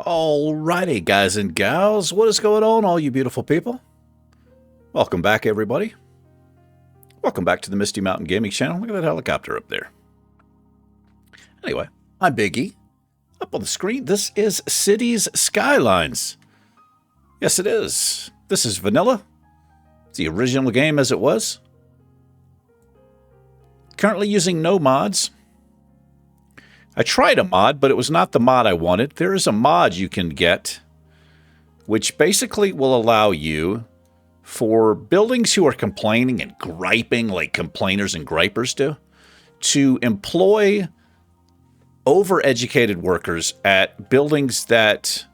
Alrighty, guys and gals, what is going on, all you beautiful people? Welcome back, everybody. Welcome back to the Misty Mountain Gaming Channel. Look at that helicopter up there. Anyway, I'm Big E. Up on the screen, this is Cities Skylines. Yes, it is. This is vanilla. It's the original game as it was. Currently using no mods. I tried a mod, but it was not the mod I wanted. There is a mod you can get, which basically will allow you, for buildings who are complaining and griping like complainers and gripers do, to employ overeducated workers at buildings that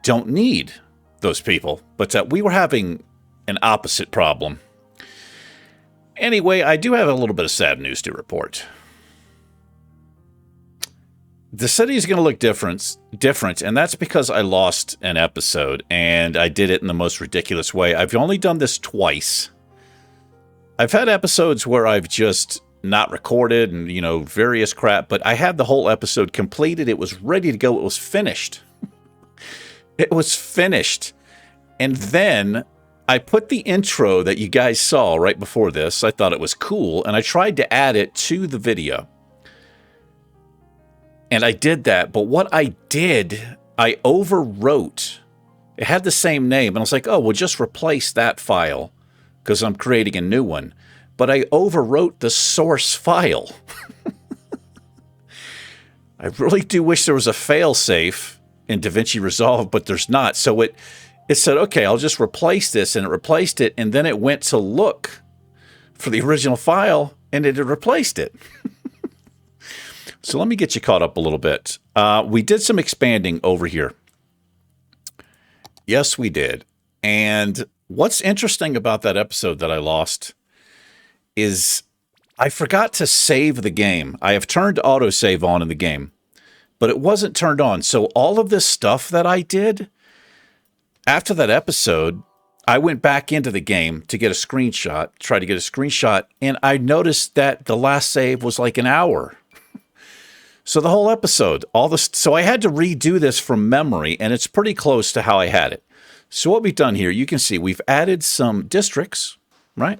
don't need those people, but that we were having an opposite problem. Anyway, I do have a little bit of sad news to report. The city is going to look different, and that's because I lost an episode, and I did it in the most ridiculous way. I've only done this twice. I've had episodes where I've just not recorded and, you know, various crap, but I had the whole episode completed. It was ready to go. It was finished. It was finished. And then I put the intro that you guys saw right before this. I thought it was cool, and I tried to add it to the video. And I did that, but what I did, I overwrote. It had the same name, and I was like, oh, well, just replace that file, because I'm creating a new one. But I overwrote the source file. I really do wish there was a fail-safe in DaVinci Resolve, but there's not. So it said, okay, I'll just replace this, and it replaced it, and then it went to look for the original file, and it had replaced it. So let me get you caught up a little bit. We did some expanding over here. Yes, we did. And what's interesting about that episode that I lost is I forgot to save the game. I have turned autosave on in the game, but it wasn't turned on. So all of this stuff that I did after that episode, I went back into the game to get a screenshot, try to get a screenshot, and I noticed that the last save was like an hour. So the whole episode, so I had to redo this from memory, and it's pretty close to how I had it. So what we've done here, you can see we've added some districts, right?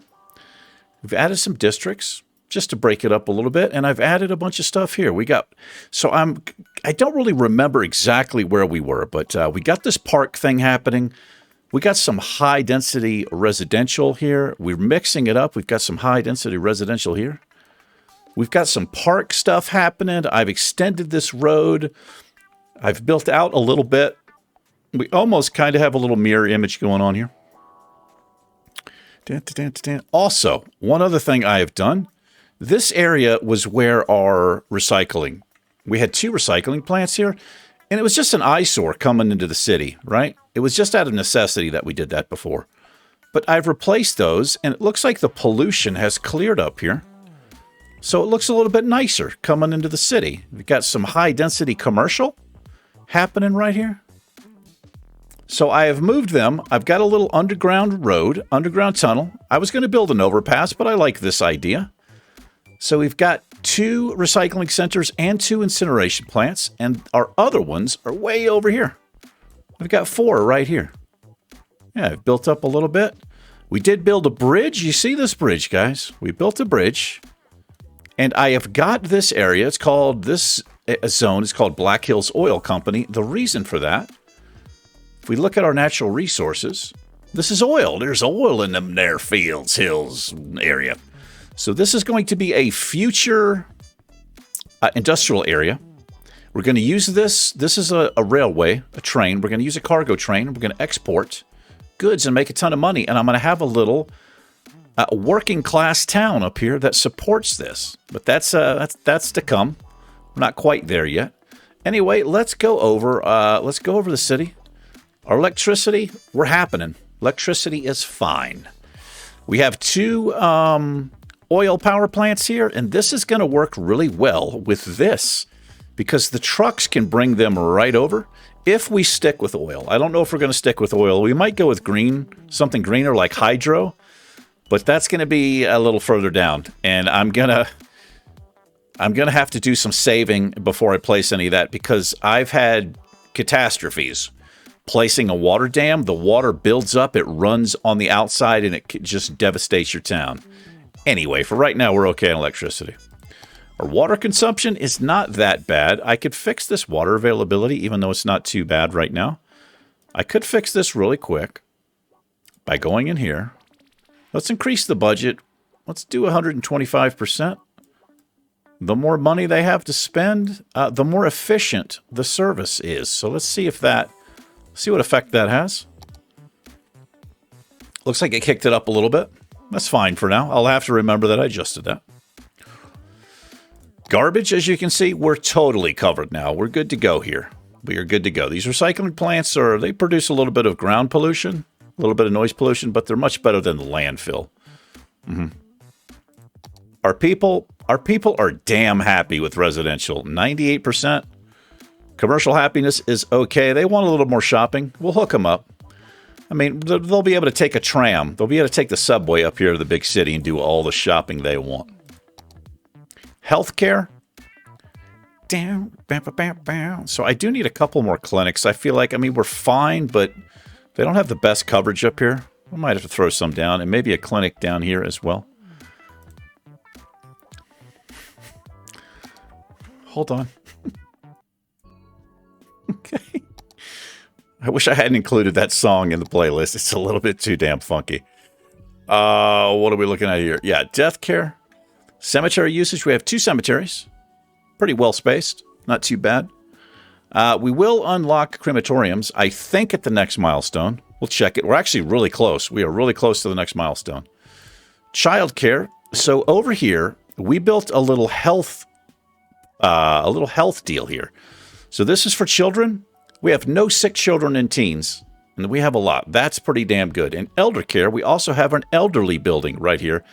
We've added some districts just to break it up a little bit, and I've added a bunch of stuff here. I don't really remember exactly where we were, but we got this park thing happening. We got some high-density residential here. We're mixing it up. We've got some high-density residential here. We've got some park stuff happening. I've extended this road. I've built out a little bit. We almost kind of have a little mirror image going on here. Also, one other thing I have done. This area was where our recycling. We had 2 recycling plants here, and it was just an eyesore coming into the city, right? It was just out of necessity that we did that before. But I've replaced those, and it looks like the pollution has cleared up here. So it looks a little bit nicer coming into the city. We've got some high-density commercial happening right here. So I have moved them. I've got a little underground road, underground tunnel. I was going to build an overpass, but I like this idea. So we've got 2 recycling centers and 2 incineration plants, and our other ones are way over here. We've got 4 right here. Yeah, I've built up a little bit. We did build a bridge. You see this bridge, guys? We built a bridge, and I have got this area. It's called, this zone is called Black Hills Oil Company. The reason for that, if we look at our natural resources, this is oil. There's oil in them there fields, hills area. So this is going to be a future industrial area. We're going to use this. This is a railway, a train. We're going to use a cargo train. We're going to export goods and make a ton of money. And I'm going to have a little working class town up here that supports this. But that's to come. We're not quite there yet. Anyway, let's go over the city. Our electricity, we're happening. Electricity is fine. We have 2 oil power plants here, and this is going to work really well with this because the trucks can bring them right over if we stick with oil. I don't know if we're going to stick with oil. We might go with green, something greener like hydro, but that's going to be a little further down, and I'm going to have to do some saving before I place any of that because I've had catastrophes. Placing a water dam, the water builds up, it runs on the outside, and it just devastates your town. Anyway, for right now, we're okay on electricity. Our water consumption is not that bad. I could fix this water availability, even though it's not too bad right now. I could fix this really quick by going in here. Let's increase the budget. Let's do 125%. The more money they have to spend, the more efficient the service is. So let's see if that... See what effect that has. Looks like it kicked it up a little bit. That's fine for now. I'll have to remember that I adjusted that. Garbage, as you can see, we're totally covered now. We're good to go here. We are good to go. These recycling plants they produce a little bit of ground pollution, a little bit of noise pollution, but they're much better than the landfill. Our people are damn happy with residential. 98%. Commercial happiness is okay. They want a little more shopping. We'll hook them up. I mean, they'll be able to take a tram. They'll be able to take the subway up here to the big city and do all the shopping they want. Healthcare. So I do need a couple more clinics. I feel like, we're fine, but they don't have the best coverage up here. I might have to throw some down, and maybe a clinic down here as well. Hold on. Okay. I wish I hadn't included that song in the playlist. It's a little bit too damn funky. What are we looking at here? Yeah, death care. Cemetery usage. We have 2 cemeteries. Pretty well spaced. Not too bad. We will unlock crematoriums, I think, at the next milestone. We'll check it. We're actually really close. We are really close to the next milestone. Childcare. So over here, we built a little health deal here. So this is for children. We have no sick children and teens, and we have a lot. That's pretty damn good. In elder care, we also have an elderly building right here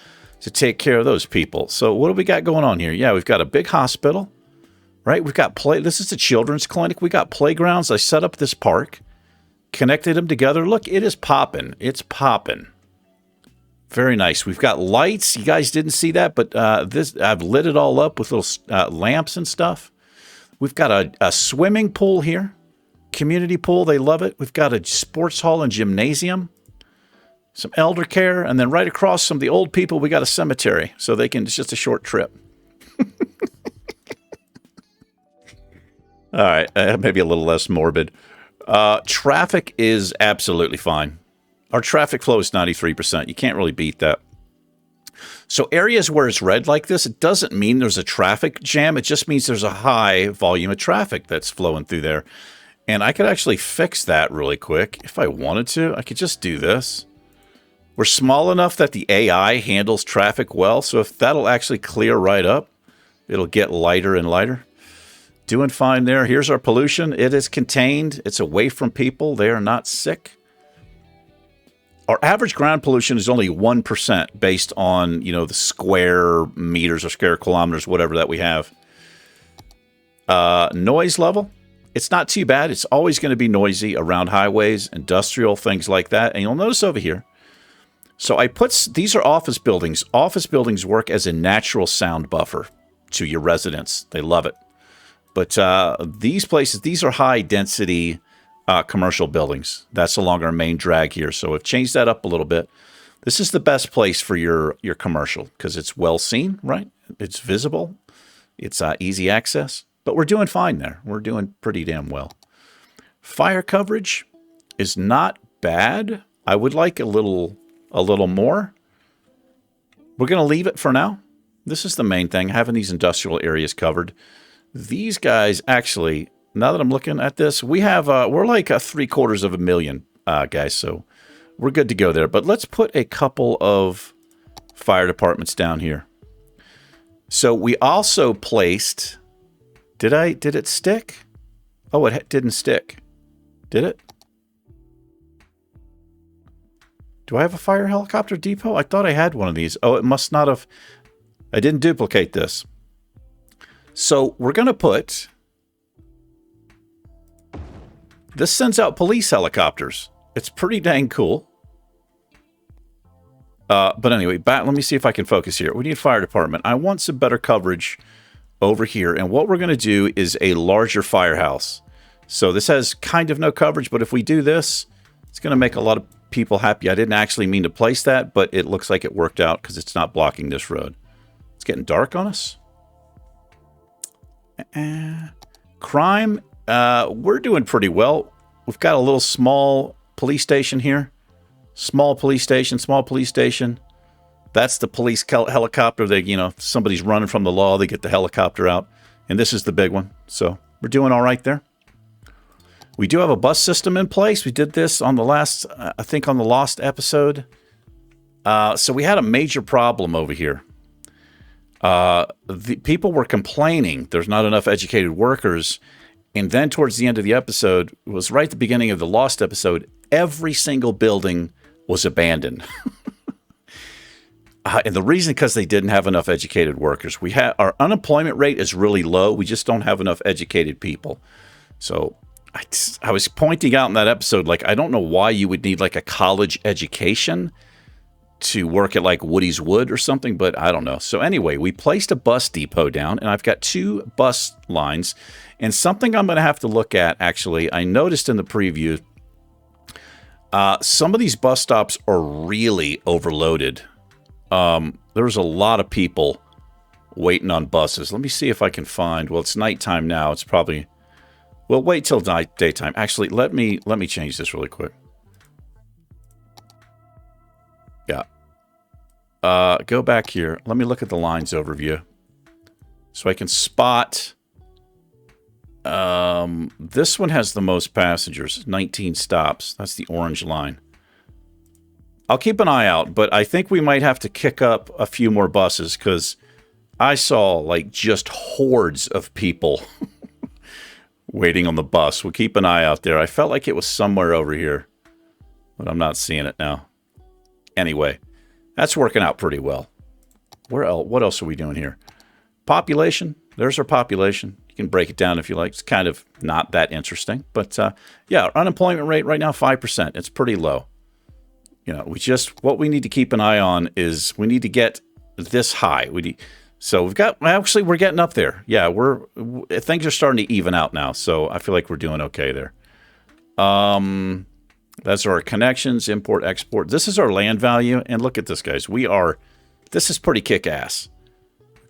to take care of those people. So what do we got going on here? Yeah, we've got a big hospital, right? We've got this is a children's clinic. We got playgrounds. I set up this park, connected them together. Look, it is popping. It's popping. Very nice. We've got lights. You guys didn't see that, but I've lit it all up with little lamps and stuff. We've got a swimming pool here. Community pool. They love it. We've got a sports hall and gymnasium. Some elder care. And then right across from the old people, we got a cemetery. So it's just a short trip. All right. Maybe a little less morbid. Traffic is absolutely fine. Our traffic flow is 93%. You can't really beat that. So areas where it's red like this, it doesn't mean there's a traffic jam. It just means there's a high volume of traffic that's flowing through there. And I could actually fix that really quick. If I wanted to, I could just do this. We're small enough that the AI handles traffic well. So if that'll actually clear right up, it'll get lighter and lighter. Doing fine there. Here's our pollution. It is contained. It's away from people. They are not sick. Our average ground pollution is only 1% based on, the square meters or square kilometers, whatever that we have. Noise level, It's not too bad. It's always going to be noisy around highways, industrial, things like that. And you'll notice over here, so I put, these are office buildings. Office buildings work as a natural sound buffer to your residents. They love it. But these places, these are high density commercial buildings. That's along our main drag here. So I've changed that up a little bit. This is the best place for your commercial because it's well seen, right? It's visible. It's easy access. But we're doing fine there. We're doing pretty damn well. Fire coverage is not bad. I would like a little more. We're going to leave it for now. This is the main thing, having these industrial areas covered. These guys actually, now that I'm looking at this, we have, we're like a 750,000 guys, so we're good to go there. But let's put a couple of fire departments down here. So we also placed, did it stick? Oh, it didn't stick. Did it? Do I have a fire helicopter depot? I thought I had one of these. Oh, it must not have. I didn't duplicate this. So we're going to put... This sends out police helicopters. It's pretty dang cool. But anyway, let me see if I can focus here. We need fire department. I want some better coverage over here. And what we're going to do is a larger firehouse. So this has kind of no coverage, but if we do this, it's going to make a lot of people happy. I didn't actually mean to place that, but it looks like it worked out because it's not blocking this road. It's getting dark on us. Crime, we're doing pretty well. We've got a little small police station here. Small police station. That's the police helicopter. They, you know, if somebody's running from the law, they get the helicopter out. And this is the big one. So we're doing all right there. We do have a bus system in place. We did this on the last, I think on the Lost episode. So we had a major problem over here. The people were complaining there's not enough educated workers. And then towards the end of the episode, it was right at the beginning of the Lost episode, every single building was abandoned. And the reason, because they didn't have enough educated workers. Our unemployment rate is really low. We just don't have enough educated people. So I was pointing out in that episode, like, I don't know why you would need like a college education to work at like Woody's Wood or something, but I don't know. So anyway, we placed a bus depot down, and I've got 2 bus lines. And something I'm going to have to look at, actually, I noticed in the preview, some of these bus stops are really overloaded. There's a lot of people waiting on buses. Let me see if I can find, well, it's nighttime now. It's probably, well, wait till daytime. Actually, let me change this really quick. Yeah. Go back here. Let me look at the lines overview. So I can spot, this one has the most passengers, 19 stops. That's the orange line. I'll keep an eye out, but I think we might have to kick up a few more buses because I saw like just hordes of people waiting on the bus. We'll keep an eye out there. I felt like it was somewhere over here, but I'm not seeing it now. Anyway, that's working out pretty well. What else are we doing here? Population. There's our population. You can break it down if you like. It's kind of not that interesting. But yeah, our unemployment rate right now, 5%. It's pretty low. You know, what we need to keep an eye on is we need to get this high. So we're getting up there. Yeah, things are starting to even out now. So I feel like we're doing okay there. That's our connections, import, export. This is our land value. And look at this, guys. This is pretty kick-ass.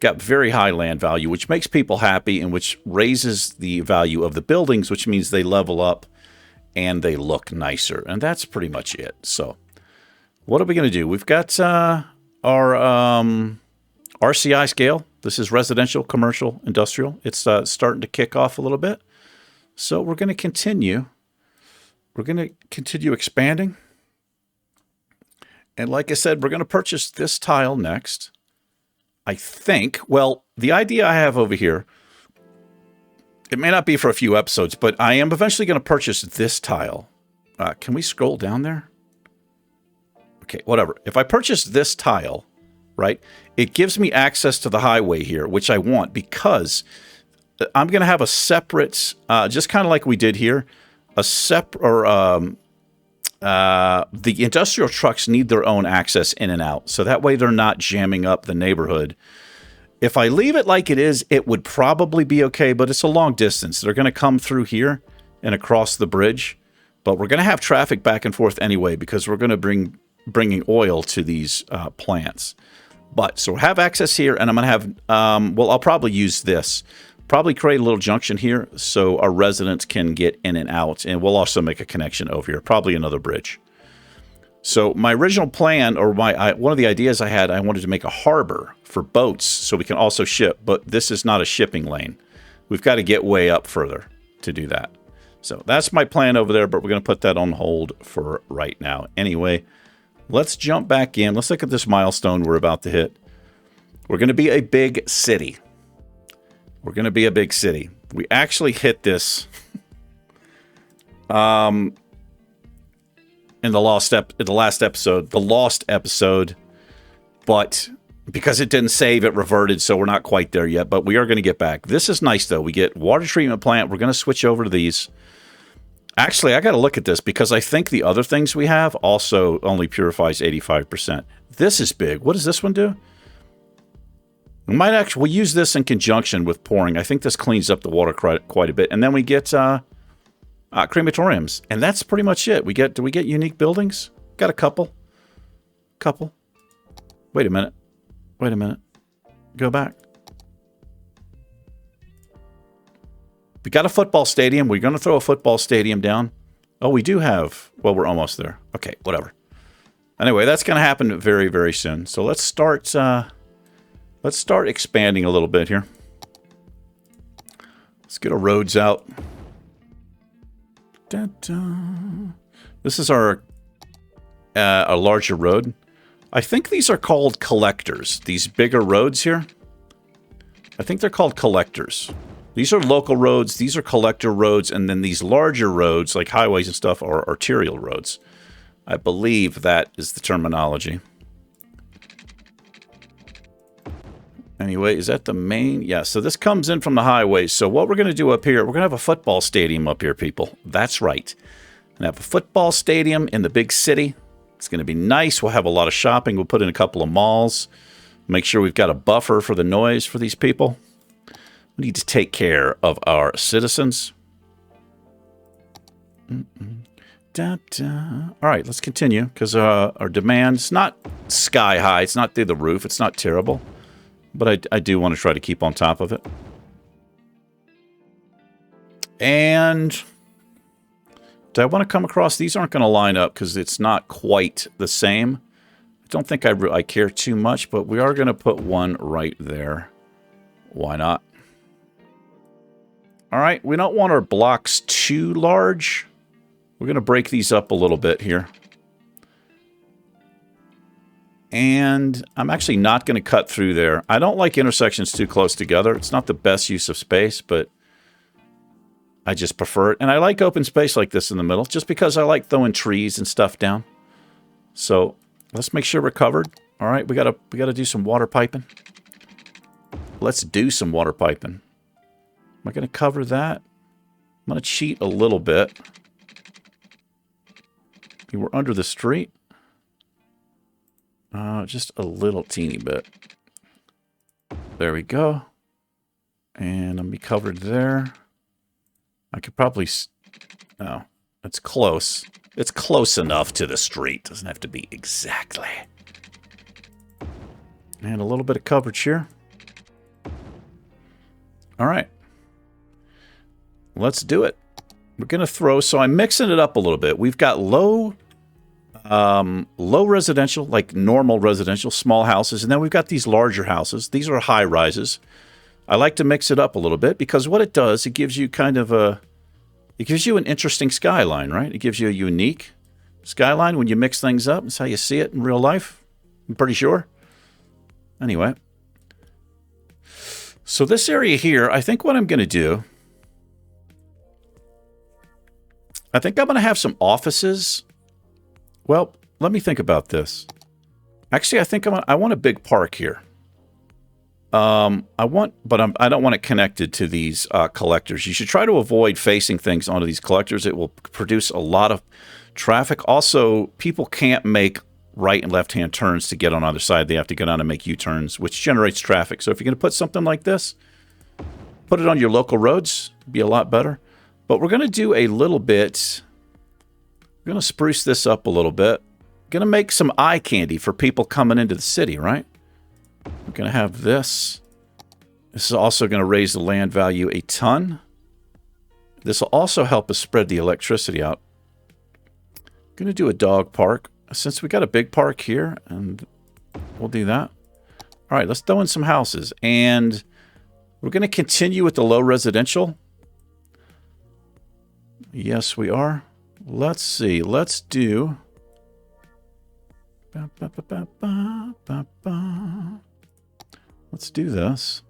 Got very high land value, which makes people happy and which raises the value of the buildings, which means they level up and they look nicer. And that's pretty much it. So what are we going to do? We've got our RCI scale. This is residential, commercial, industrial. It's starting to kick off a little bit. So we're going to continue. We're going to continue expanding. And like I said, we're going to purchase this tile next. I think, well, the idea I have over here, it may not be for a few episodes, but I am eventually going to purchase this tile. Can we scroll down there? Okay, whatever. If I purchase this tile, right, it gives me access to the highway here, which I want because I'm going to have a separate, just kind of like we did here, a the industrial trucks need their own access in and out. So that way they're not jamming up the neighborhood. If I leave it like it is, it would probably be okay, but it's a long distance. They're going to come through here and across the bridge, but we're going to have traffic back and forth anyway because we're going to bringing oil to these plants. But so we'll have access here, and I'm going to have, well, I'll probably use this. Probably create a little junction here so our residents can get in and out, and we'll also make a connection over here, probably another bridge. So my original plan, or one of the ideas I had, I wanted to make a harbor for boats so we can also ship, but this is not a shipping lane. We've got to get way up further to do that. So that's my plan over there, but we're going to put that on hold for right now. Anyway, let's jump back in. Let's look at this milestone we're about to hit. We're going to be a big city. We're going to be a big city. We actually hit this in the last episode, but because it didn't save, it reverted, so we're not quite there yet, but we are going to get back. This is nice, though. We get water treatment plant. We're going to switch over to these. Actually, I got to look at this because I think the other things we have also only purifies 85%. This is big. What does this one do? We'll use this in conjunction with pouring. I think this cleans up the water quite a bit. And then we get crematoriums. And that's pretty much it. Do we get unique buildings? Got a couple. Wait a minute. Go back. We got a football stadium. We're going to throw a football stadium down. Oh, we do have... Well, we're almost there. Okay, whatever. Anyway, that's going to happen very, very soon. So let's start... Let's start expanding a little bit here. Let's get our roads out. This is our a larger road. I think these are called collectors. These bigger roads here. I think they're called collectors. These are local roads. These are collector roads. And then these larger roads, like highways and stuff, are arterial roads. I believe that is the terminology. Anyway, is that the main? Yeah, so this comes in from the highway. So what we're going to do up here, we're going to have a football stadium up here, people. That's right. We're going to have a football stadium in the big city. It's going to be nice. We'll have a lot of shopping. We'll put in a couple of malls. Make sure we've got a buffer for the noise for these people. We need to take care of our citizens. All right, let's continue because our demand's not sky high. It's not through the roof. It's not terrible. But I do want to try to keep on top of it. And do I want to come across? These aren't going to line up because it's not quite the same. I don't think I care too much, but we are going to put one right there. Why not? All right, we don't want our blocks too large. We're going to break these up a little bit here. And I'm actually not going to cut through there. I don't like intersections too close together. It's not the best use of space, but I just prefer it. And I like open space like this in the middle, just because I like throwing trees and stuff down. So let's make sure we're covered. All right, we gotta do some water piping. Let's do some water piping. Am I going to cover that? I'm going to cheat a little bit. We're under the street. Just a little teeny bit. There we go. And I'm be covered there. I could probably... No, it's close. It's close enough to the street. Doesn't have to be exactly. And a little bit of coverage here. All right. Let's do it. We're going to throw... So I'm mixing it up a little bit. We've got low residential, like normal residential, small houses. And then we've got these larger houses. These are high rises. I like to mix it up a little bit because what it does, it gives you kind of a... It gives you an interesting skyline, right? It gives you a unique skyline when you mix things up. That's how you see it in real life. I'm pretty sure. Anyway. So this area here, I think what I'm going to do... I think I'm going to have some offices. Well, let me think about this. Actually, I think I want a big park here. I don't want it connected to these collectors. You should try to avoid facing things onto these collectors. It will produce a lot of traffic. Also, people can't make right and left-hand turns to get on either side. They have to go down and make U-turns, which generates traffic. So if you're going to put something like this, put it on your local roads. It'd be a lot better. But we're going to do a little bit. We're going to spruce this up a little bit. Going to make some eye candy for people coming into the city, right? We're going to have this. This is also going to raise the land value a ton. This will also help us spread the electricity out. Going to do a dog park. Since we got a big park here, and we'll do that. All right, let's throw in some houses. And we're going to continue with the low residential. Yes, we are. Let's see. Let's do... Let's do this.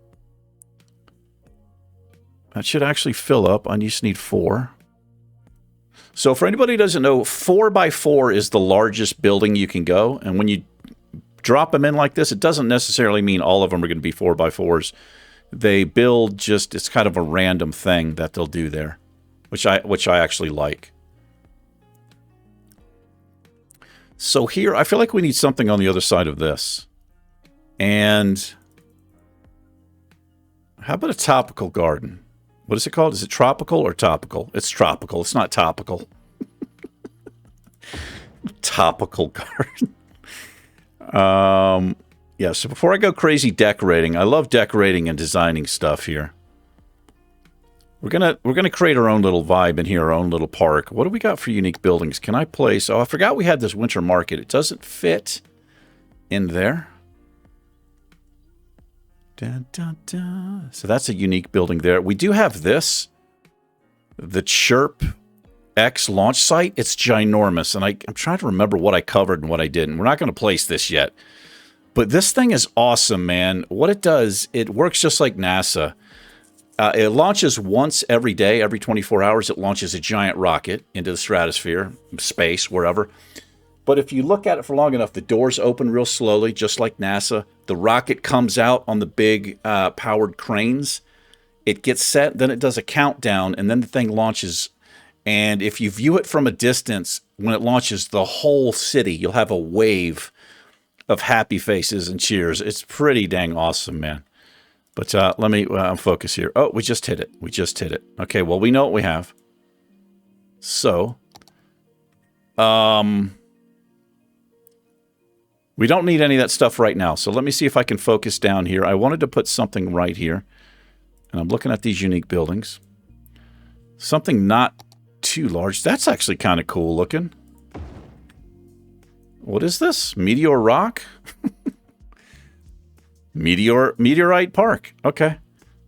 That should actually fill up. I just need 4. So for anybody who doesn't know, 4x4 is the largest building you can go. And when you drop them in like this, it doesn't necessarily mean all of them are going to be 4x4s. They build just, it's kind of a random thing that they'll do there, which I actually like. So here, I feel like we need something on the other side of this. And how about a topical garden? What is it called? Is it tropical or topical? It's tropical. It's not topical. Topical garden. Yeah, so before I go crazy decorating, I love decorating and designing stuff here. We're gonna create our own little vibe in here, our own little park. What do we got for unique buildings? Can I place... Oh, I forgot we had this winter market. It doesn't fit in there. Dun, dun, dun. So that's a unique building there. We do have this. The Chirp X launch site. It's ginormous. And I'm trying to remember what I covered and what I didn't. We're not going to place this yet. But this thing is awesome, man. What it does, it works just like NASA. It launches once every day, every 24 hours. It launches a giant rocket into the stratosphere, space, wherever. But if you look at it for long enough, the doors open real slowly, just like NASA. The rocket comes out on the big powered cranes. It gets set, then it does a countdown, and then the thing launches. And if you view it from a distance, when it launches the whole city, you'll have a wave of happy faces and cheers. It's pretty dang awesome, man. But let me focus here. Oh, we just hit it. We just hit it. Okay, well, we know what we have. So, we don't need any of that stuff right now. So let me see if I can focus down here. I wanted to put something right here. And I'm looking at these unique buildings. Something not too large. That's actually kind of cool looking. What is this? Meteor Rock? Meteorite Park. Okay.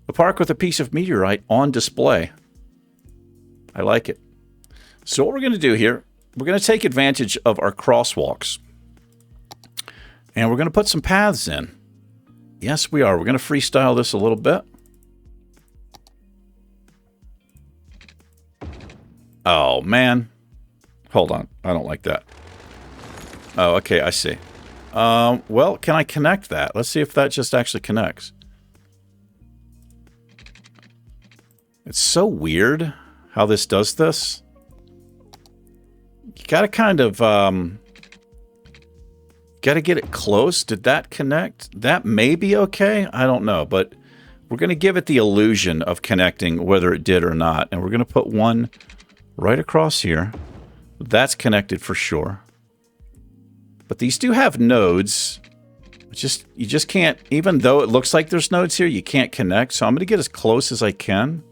A park with a piece of meteorite on display. I like it. So what we're going to do here, we're going to take advantage of our crosswalks. And we're going to put some paths in. Yes, we are. We're going to freestyle this a little bit. Oh, man. Hold on. I don't like that. Oh, okay. I see. Well, can I connect that? Let's see if that just actually connects. It's so weird how this does this. You gotta kind of, gotta get it close. Did that connect? That may be okay. I don't know, but we're gonna give it the illusion of connecting whether it did or not. And we're gonna put one right across here. That's connected for sure. But these do have nodes. You just can't, even though it looks like there's nodes here, you can't connect. So I'm going to get as close as I can.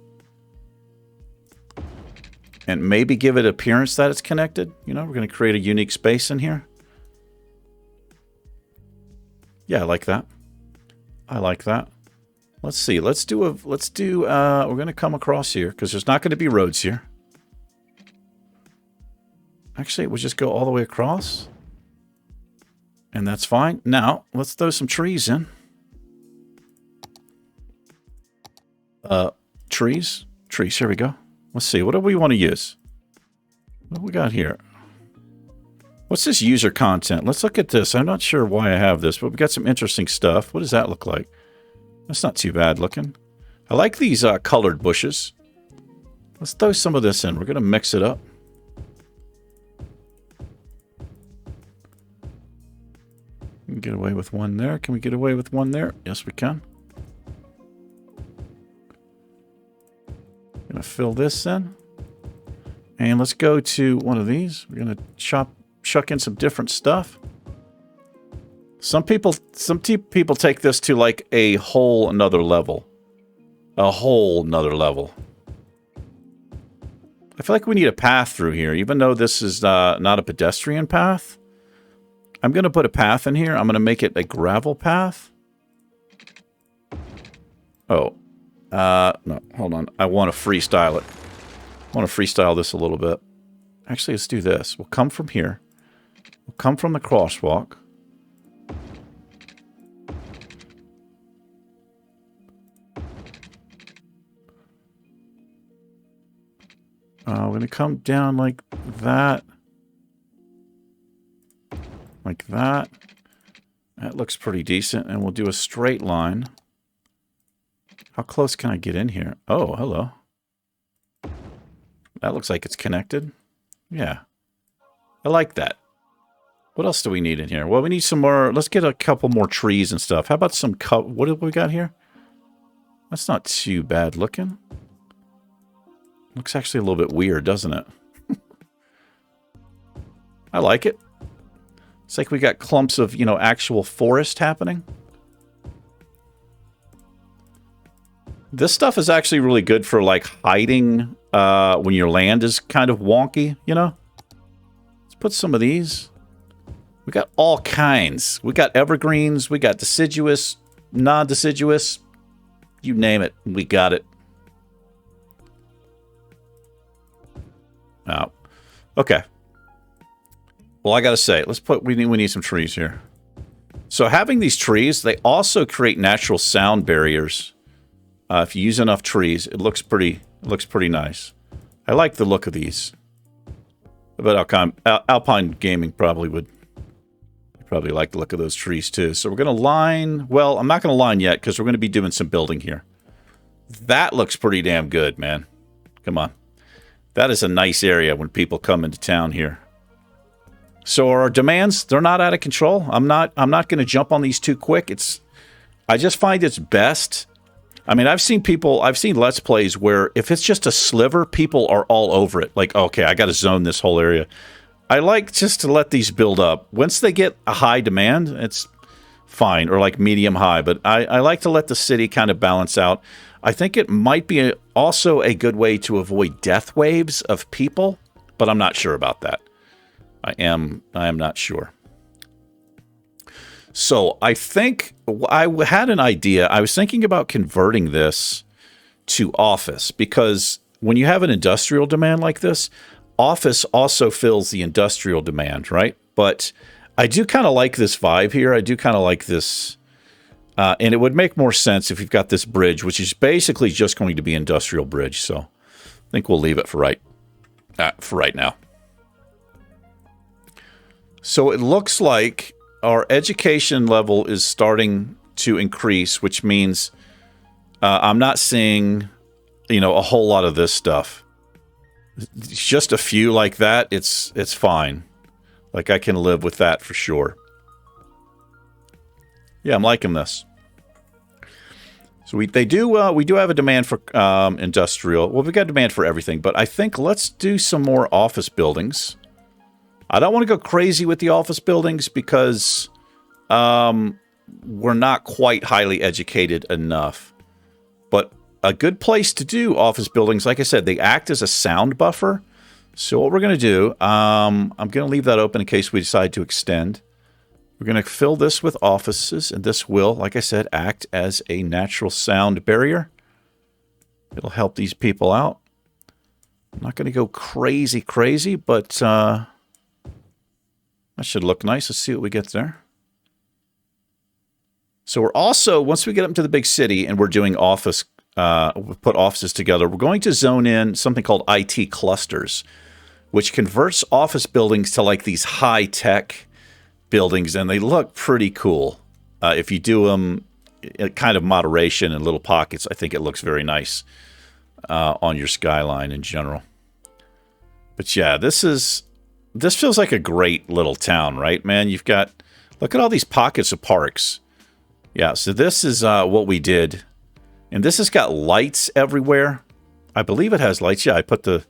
And maybe give it appearance that it's connected. You know, we're going to create a unique space in here. Yeah, I like that. I like that. Let's see. We're going to come across here because there's not going to be roads here. Actually, we'll just go all the way across. And that's fine. Now, let's throw some trees in. Trees. Here we go. Let's see. What do we want to use? What do we got here? What's this user content? Let's look at this. I'm not sure why I have this, but we got some interesting stuff. What does that look like? That's not too bad looking. I like these colored bushes. Let's throw some of this in. We're going to mix it up. We can get away with one there. Can we get away with one there? Yes, we can. Going to fill this in. And let's go to one of these. We're going to chuck in some different stuff. Some people take this to like a whole another level. A whole nother level. I feel like we need a path through here, even though this is not a pedestrian path. I'm going to put a path in here. I'm going to make it a gravel path. Oh. No, hold on. I want to freestyle it. I want to freestyle this a little bit. Actually, let's do this. We'll come from here. We'll come from the crosswalk. We're going to come down like that. Like that. That looks pretty decent. And we'll do a straight line. How close can I get in here? Oh, hello. That looks like it's connected. Yeah. I like that. What else do we need in here? Well, we need some more. Let's get a couple more trees and stuff. How about some what have we got here? That's not too bad looking. Looks actually a little bit weird, doesn't it? I like it. It's like we got clumps of, you know, actual forest happening. This stuff is actually really good for, like, hiding when your land is kind of wonky, you know? Let's put some of these. We got all kinds. We got evergreens. We got deciduous, non-deciduous. You name it. We got it. Oh. Okay. Well, I gotta say, we need some trees here. So having these trees, they also create natural sound barriers. If you use enough trees, it looks pretty nice. I like the look of these. But Alpine Gaming probably like the look of those trees too. So we're gonna line. Well, I'm not gonna line yet because we're gonna be doing some building here. That looks pretty damn good, man. Come on. That is a nice area when people come into town here. So our demands, they're not out of control. I'm not going to jump on these too quick. I just find it's best. I mean, I've seen Let's Plays where if it's just a sliver, people are all over it. Like, okay, I got to zone this whole area. I like just to let these build up. Once they get a high demand, it's fine, or like medium high. But I like to let the city kind of balance out. I think it might be also a good way to avoid death waves of people, but I'm not sure about that. I am not sure. So I think I had an idea. I was thinking about converting this to office because when you have an industrial demand like this, office also fills the industrial demand, right? But I do kind of like this vibe here. I do kind of like this. And it would make more sense if you've got this bridge, which is basically just going to be industrial bridge. So I think we'll leave it for right now. So it looks like our education level is starting to increase, which means I'm not seeing, you know, a whole lot of this stuff. Just a few like that, it's fine. Like I can live with that for sure. Yeah, I'm liking this. So we do have a demand for industrial. Well, we got demand for everything, but I think let's do some more office buildings. I don't want to go crazy with the office buildings because we're not quite highly educated enough. But a good place to do office buildings, like I said, they act as a sound buffer. So what we're going to do, I'm going to leave that open in case we decide to extend. We're going to fill this with offices, and this will, like I said, act as a natural sound barrier. It'll help these people out. I'm not going to go crazy, but that should look nice. Let's see what we get there. So we're also, once we get up to the big city and we're doing office, we put offices together, we're going to zone in something called IT clusters, which converts office buildings to like these high-tech buildings, and they look pretty cool if you do them kind of moderation and little pockets, I think it looks very nice on your skyline in general. But yeah, this feels like a great little town, right, man? You've got, look at all these pockets of parks. Yeah, so this is what we did. And this has got lights everywhere. I believe it has lights. Yeah, I put the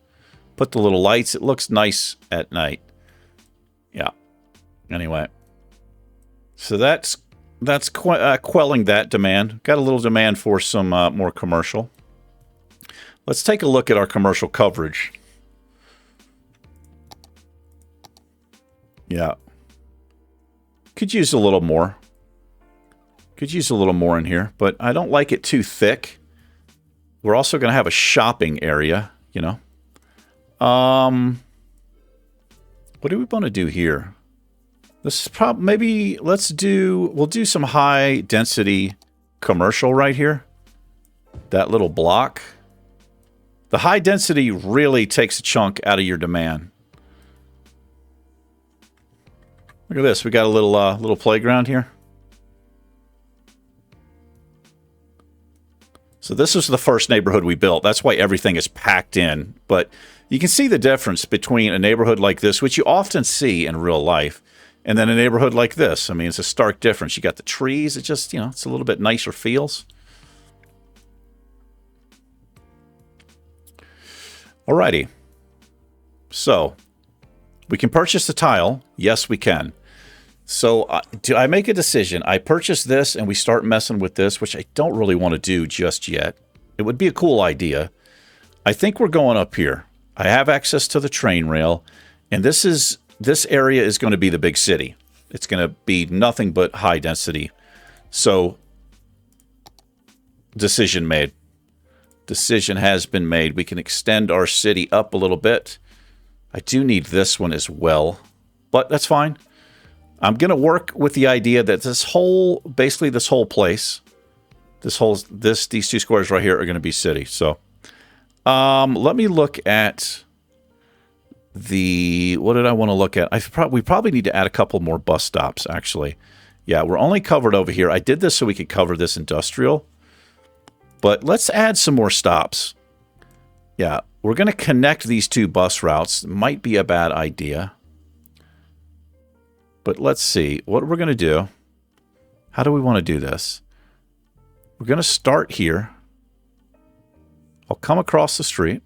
little lights. It looks nice at night. Yeah. Anyway. So that's quelling that demand. Got a little demand for some more commercial. Let's take a look at our commercial coverage. Yeah. Could use a little more. Could use a little more in here, but I don't like it too thick. We're also going to have a shopping area, you know. What do we want to do here? This is maybe we'll do some high density commercial right here. That little block. The high density really takes a chunk out of your demand. Look at this. We got a little playground here. So this was the first neighborhood we built. That's why everything is packed in. But you can see the difference between a neighborhood like this, which you often see in real life, and then a neighborhood like this. I mean, it's a stark difference. You got the trees. It just, you know, it's a little bit nicer feels. Alrighty. So we can purchase the tile. Yes, we can. So do I make a decision? I purchase this and we start messing with this, which I don't really want to do just yet. It would be a cool idea. I think we're going up here. I have access to the train rail, and this area is going to be the big city. It's going to be nothing but high density. So decision made. Decision has been made. We can extend our city up a little bit. I do need this one as well, but that's fine. I'm going to work with the idea that basically this whole place, these two squares right here are going to be city. So let me look at what did I want to look at? We probably need to add a couple more bus stops, actually. Yeah, we're only covered over here. I did this so we could cover this industrial. But let's add some more stops. Yeah, we're going to connect these two bus routes. Might be a bad idea. But let's see what we're going to do. How do we want to do this? We're going to start here. I'll come across the street.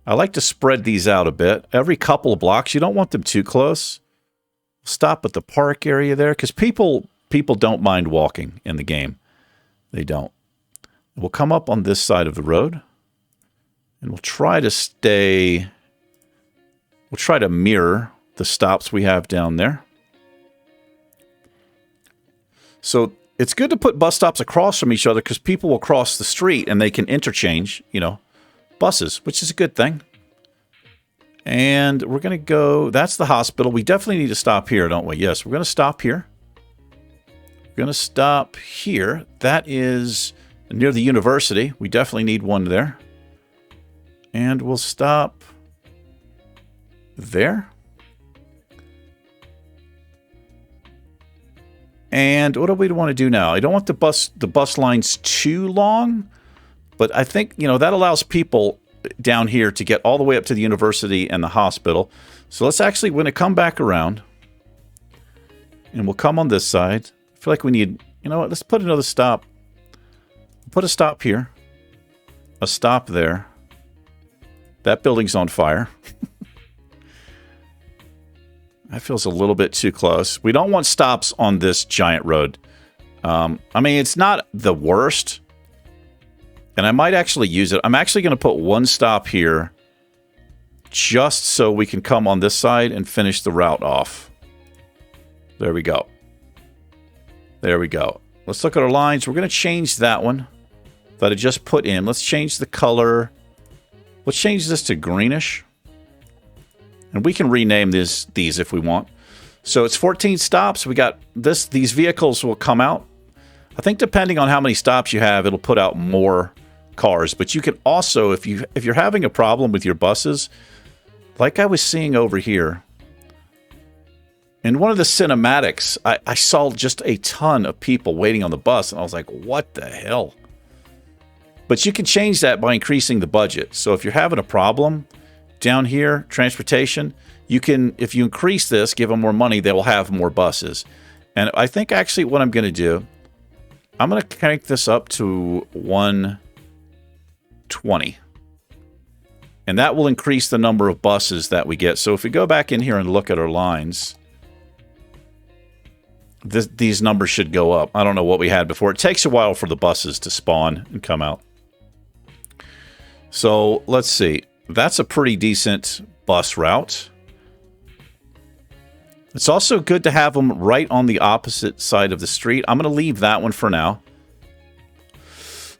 I like to spread these out a bit. Every couple of blocks, you don't want them too close. Stop at the park area there because people don't mind walking in the game. They don't. We'll come up on this side of the road. And we'll try to mirror the stops we have down there. So it's good to put bus stops across from each other because people will cross the street and they can interchange, you know, buses, which is a good thing. And we're going to go, that's the hospital. We definitely need to stop here, don't we? Yes, we're going to stop here. We're going to stop here. That is near the university. We definitely need one there. And we'll stop there. And what do we want to do now? I don't want the bus lines too long, but I think, you know, that allows people down here to get all the way up to the university and the hospital. So let's actually, we're going to come back around and we'll come on this side. I feel like we need, you know what, let's put another stop. Put a stop here, a stop there. That building's on fire. That feels a little bit too close. We don't want stops on this giant road. I mean, it's not the worst. And I might actually use it. I'm actually going to put one stop here just so we can come on this side and finish the route off. There we go. There we go. Let's look at our lines. We're going to change that one that I just put in. Let's change the color. Let's change this to greenish. And we can rename these if we want. So it's 14 stops. We got this. These vehicles will come out. I think depending on how many stops you have, it'll put out more cars. But you can also, if you're having a problem with your buses, like I was seeing over here, In one of the cinematics, I saw just a ton of people waiting on the bus, and I was like, what the hell? But you can change that by increasing the budget. So if you're having a problem down here, transportation, you can, if you increase this, give them more money, they will have more buses. And I think actually what I'm going to do, I'm going to crank this up to 120. And that will increase the number of buses that we get. So if we go back in here and look at our lines, these numbers should go up. I don't know what we had before. It takes a while for the buses to spawn and come out. So let's see. That's a pretty decent bus route. It's also good to have them right on the opposite side of the street. I'm going to leave that one for now.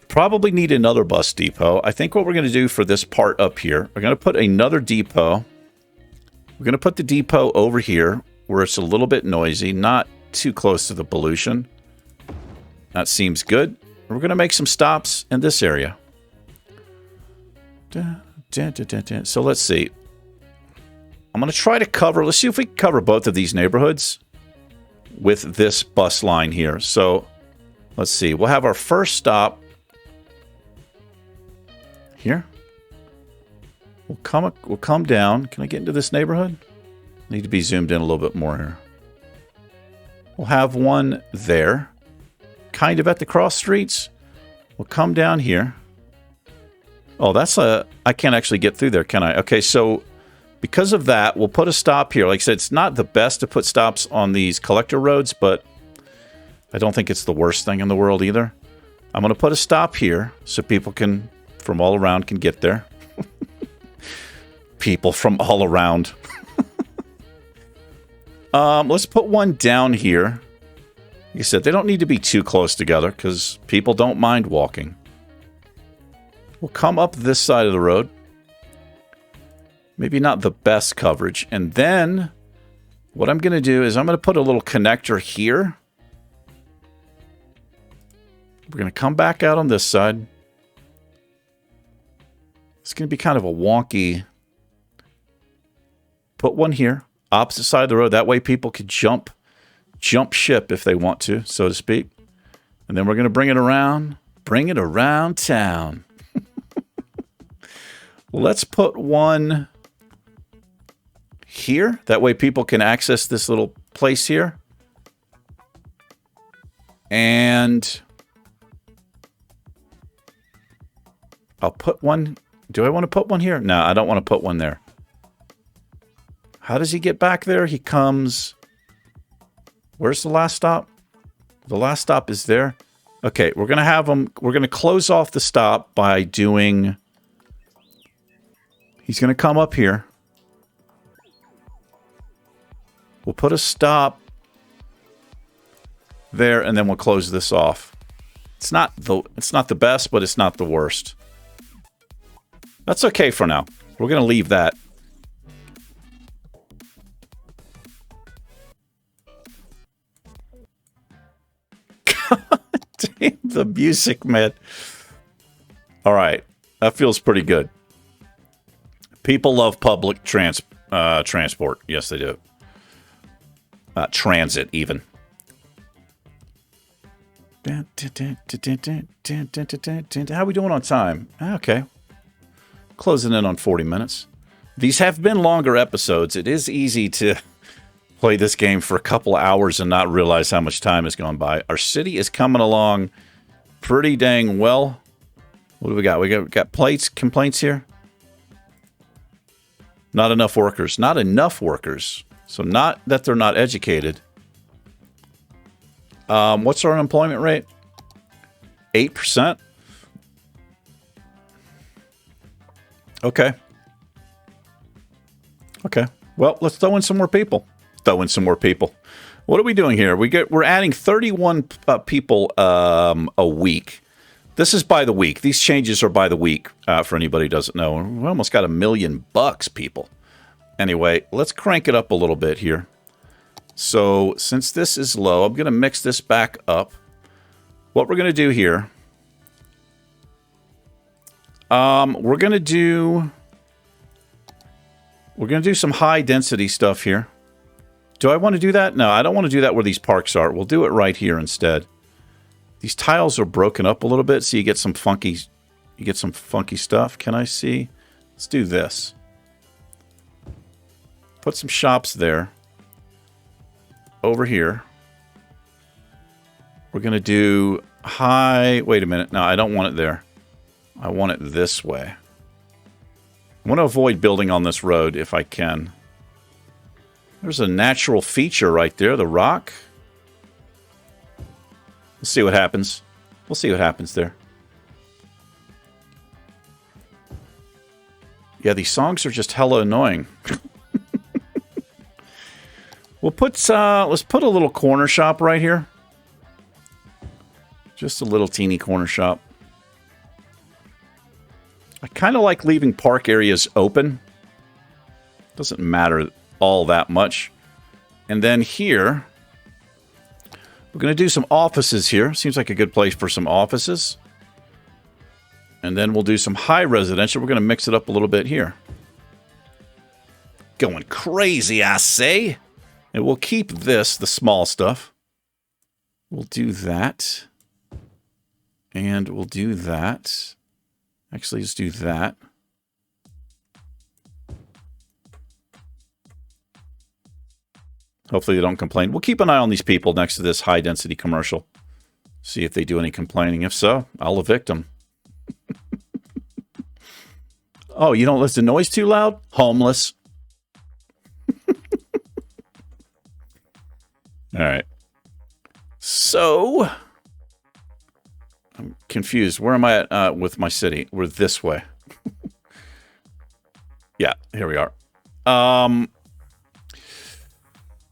Probably need another bus depot. I think what we're going to do for this part up here, we're going to put another depot. We're going to put the depot over here where it's a little bit noisy, not too close to the pollution. That seems good. We're going to make some stops in this area. So let's see. I'm going to try to cover, let's see if we can cover both of these neighborhoods with this bus line here. So let's see. We'll have our first stop here. We'll come down. Can I get into this neighborhood? Need to be zoomed in a little bit more here. We'll have one there, kind of at the cross streets. We'll come down here. Oh, that's I can't actually get through there, can I? Okay, so because of that, we'll put a stop here. Like I said, it's not the best to put stops on these collector roads, but I don't think it's the worst thing in the world either. I'm going to put a stop here so people can, from all around, can get there. People from all around. Let's put one down here. Like I said, they don't need to be too close together because people don't mind walking. We'll come up this side of the road. Maybe not the best coverage. And then what I'm going to do is I'm going to put a little connector here. We're going to come back out on this side. It's going to be kind of a wonky. Put one here. Opposite side of the road. That way people could jump ship if they want to, so to speak. And then we're going to bring it around town. Let's put one here. That way people can access this little place here. And I'll put one. Do I want to put one here? No, I don't want to put one there. How does he get back there? He comes... Where's the last stop? The last stop is there. Okay, we're going to have him... We're going to close off the stop by doing... He's going to come up here. We'll put a stop there, and then we'll close this off. It's not the best, but it's not the worst. That's okay for now. We're going to leave that. Damn, the music, man. All right. That feels pretty good. People love public transport. Yes, they do. Transit, even. How are we doing on time? Okay. Closing in on 40 minutes. These have been longer episodes. It is easy to play this game for a couple of hours and not realize how much time has gone by. Our city is coming along pretty dang well. What do we got? We got complaints here. Not enough workers. Not enough workers. So not that they're not educated. What's our unemployment rate? 8%. Okay. Okay. Well, let's throw in some more people. What are we doing here? We're adding 31 people a week. This is by the week. These changes are by the week, for anybody who doesn't know. We almost got $1 million, people. Anyway, let's crank it up a little bit here. So since this is low, I'm going to mix this back up. What we're going to do here, we're going to do some high density stuff here. Do I want to do that? No, I don't want to do that where these parks are. We'll do it right here instead. These tiles are broken up a little bit, so you get some funky stuff. Can I see? Let's do this. Put some shops there. Over here. We're going to do high... Wait a minute. No, I don't want it there. I want it this way. I want to avoid building on this road if I can. There's a natural feature right there, the rock. We'll see what happens. We'll see what happens there. Yeah, these songs are just hella annoying. We'll put, let's put a little corner shop right here. Just a little teeny corner shop. I kind of like leaving park areas open. Doesn't matter all that much. And then here, we're going to do some offices here. Seems like a good place for some offices. And then we'll do some high residential. We're going to mix it up a little bit here. Going crazy, I say. And we'll keep this, the small stuff. We'll do that. And we'll do that. Actually, let's do that. Hopefully they don't complain. We'll keep an eye on these people next to this high-density commercial. See if they do any complaining. If so, I'll evict them. Oh, you don't listen to noise too loud? Homeless. All right. So, I'm confused. Where am I at with my city? We're this way. Yeah, here we are.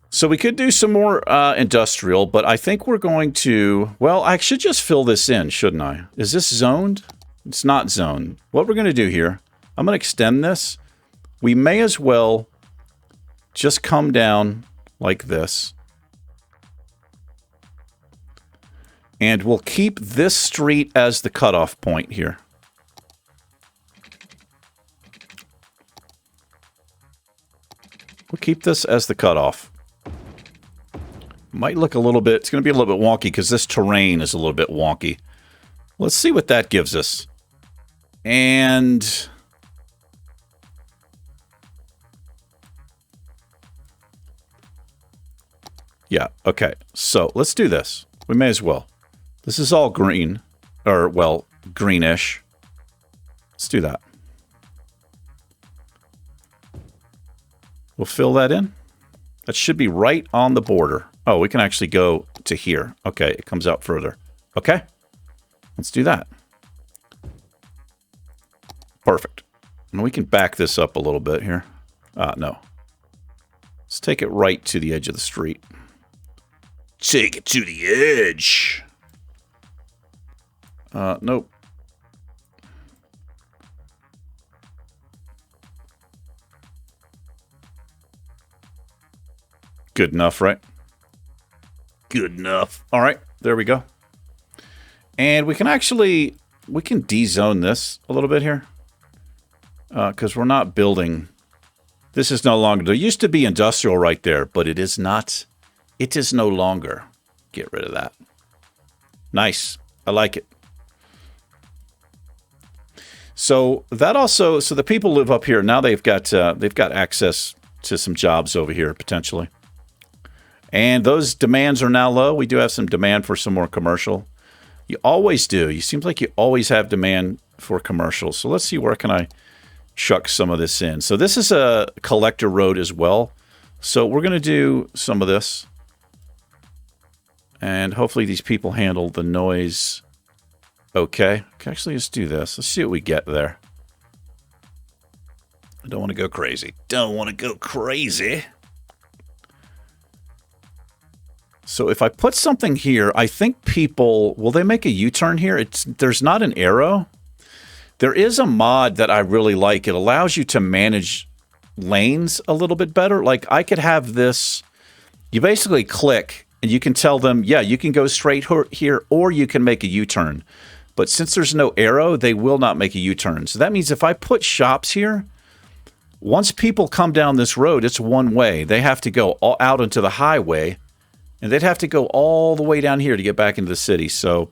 So we could do some more industrial, but I think we're going to... Well, I should just fill this in, shouldn't I? Is this zoned? It's not zoned. What we're going to do here, I'm going to extend this. We may as well just come down like this. And we'll keep this street as the cutoff point here. We'll keep this as the cutoff. Might look a little bit... It's going to be a little bit wonky because this terrain is a little bit wonky. Let's see what that gives us. And... yeah, okay. So, let's do this. We may as well. This is all green. Or, well, greenish. Let's do that. We'll fill that in. That should be right on the border. Oh, we can actually go to here. Okay, it comes out further. Okay. Let's do that. Perfect. And we can back this up a little bit here. No. Let's take it right to the edge of the street. Take it to the edge. Nope. Good enough, right? Good enough. All right, there we go. And we can actually, we can de-zone this a little bit here. Because we're not building. This is no longer, there used to be industrial right there, but it is not. It is no longer. Get rid of that. Nice. I like it. So that also, so the people live up here. Now they've got access to some jobs over here potentially. And those demands are now low. We do have some demand for some more commercial. You always do. It seems like you always have demand for commercial. So let's see, where can I chuck some of this in? So this is a collector road as well. So we're going to do some of this. And hopefully these people handle the noise okay. Actually, let's do this. Let's see what we get there. I don't want to go crazy. Don't want to go crazy. So if I put something here, I think people... Will they make a U-turn here? There's not an arrow. There is a mod that I really like. It allows you to manage lanes a little bit better. Like, I could have this... You basically click, and you can tell them, yeah, you can go straight here, or you can make a U-turn. But since there's no arrow, they will not make a U-turn. So that means if I put shops here, once people come down this road, it's one way. They have to go all out into the highway, and they'd have to go all the way down here to get back into the city. So,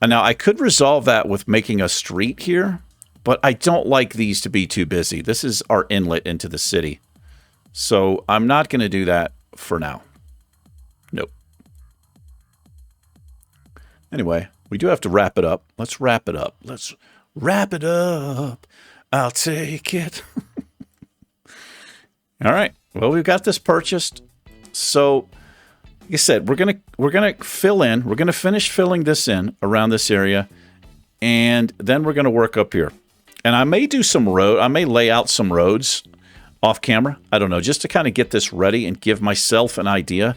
and now I could resolve that with making a street here, but I don't like these to be too busy. This is our inlet into the city. So I'm not going to do that for now. Nope. Anyway, we do have to wrap it up. Let's wrap it up. Let's wrap it up. I'll take it. All right. Well, we've got this purchased. So, like I said, we're gonna fill in. We're gonna finish filling this in around this area, and then we're gonna work up here. And I may do some road. I may lay out some roads off camera. I don't know, just to kind of get this ready and give myself an idea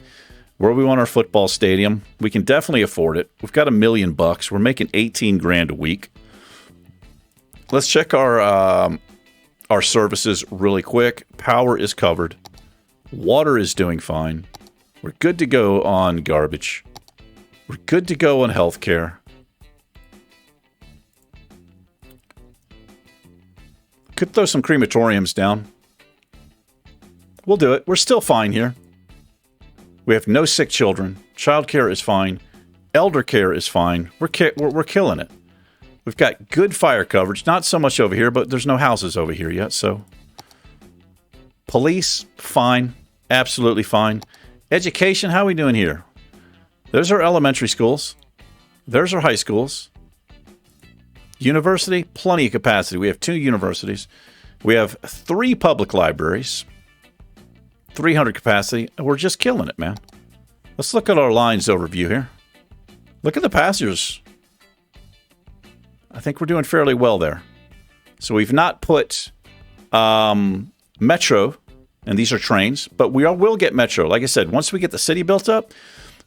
where we want our football stadium. We can definitely afford it. We've got $1 million. We're making 18 grand a week. Let's check our services really quick. Power is covered. Water is doing fine. We're good to go on garbage. We're good to go on healthcare. Could throw some crematoriums down. We'll do it. We're still fine here. We have no sick children. Childcare is fine. Elder care is fine. We're killing it. We've got good fire coverage. Not so much over here, but there's no houses over here yet, so. Police, fine. Absolutely fine. Education, how are we doing here? There's our elementary schools. There's our high schools. University, plenty of capacity. We have 2 universities. We have 3 public libraries. 300 capacity. We're just killing it, man. Let's look at our lines overview here. Look at the passengers. I think we're doing fairly well there. So we've not put metro, and these are trains, but we will get metro. Like I said, once we get the city built up,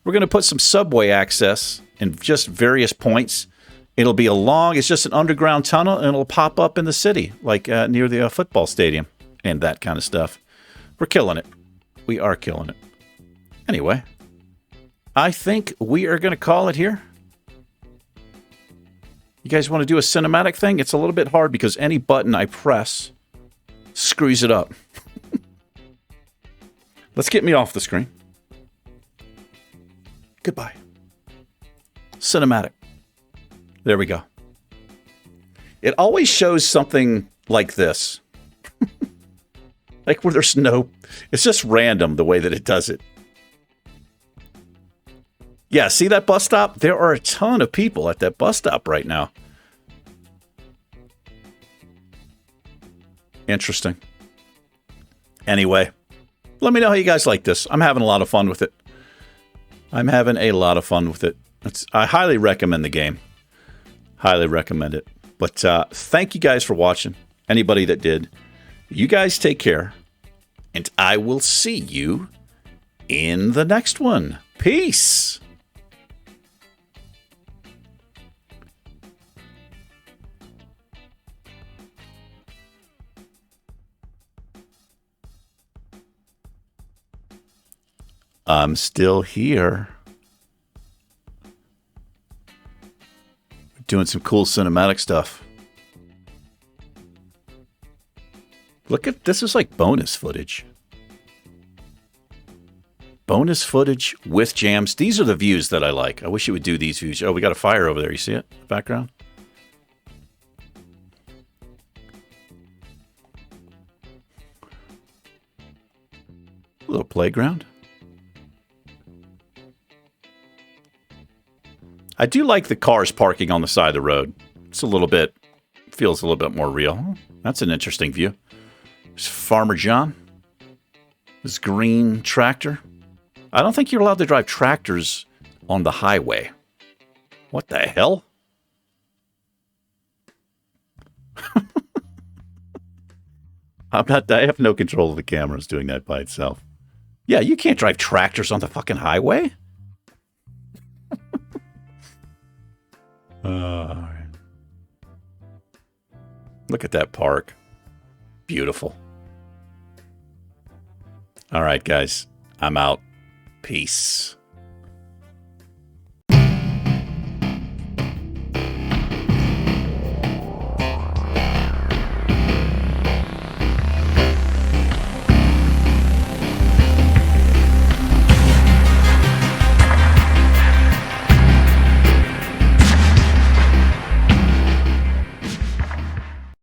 we're going to put some subway access in just various points. It'll be it's just an underground tunnel, and it'll pop up in the city, like near the football stadium and that kind of stuff. We're killing it. We are killing it. Anyway, I think we are going to call it here. You guys want to do a cinematic thing? It's a little bit hard because any button I press screws it up. Let's get me off the screen. Goodbye. Cinematic. There we go. It always shows something like this. Like where there's no... It's just random the way that it does it. Yeah, see that bus stop? There are a ton of people at that bus stop right now. Interesting. Anyway, let me know how you guys like this. I'm having a lot of fun with it. I highly recommend the game. Highly recommend it. But thank you guys for watching. Anybody that did. You guys take care. And I will see you in the next one. Peace. I'm still here. Doing some cool cinematic stuff. Look at this, is like bonus footage. Bonus footage with jams. These are the views that I like. I wish it would do these views. Oh, we got a fire over there. You see it? Background. A little playground. I do like the cars parking on the side of the road. It's a little bit, feels a little bit more real. That's an interesting view. There's Farmer John. This green tractor. I don't think you're allowed to drive tractors on the highway. What the hell? I have no control of the camera. It's doing that by itself. Yeah, you can't drive tractors on the fucking highway. All right. Look at that park. Beautiful. All right, guys. I'm out. Peace.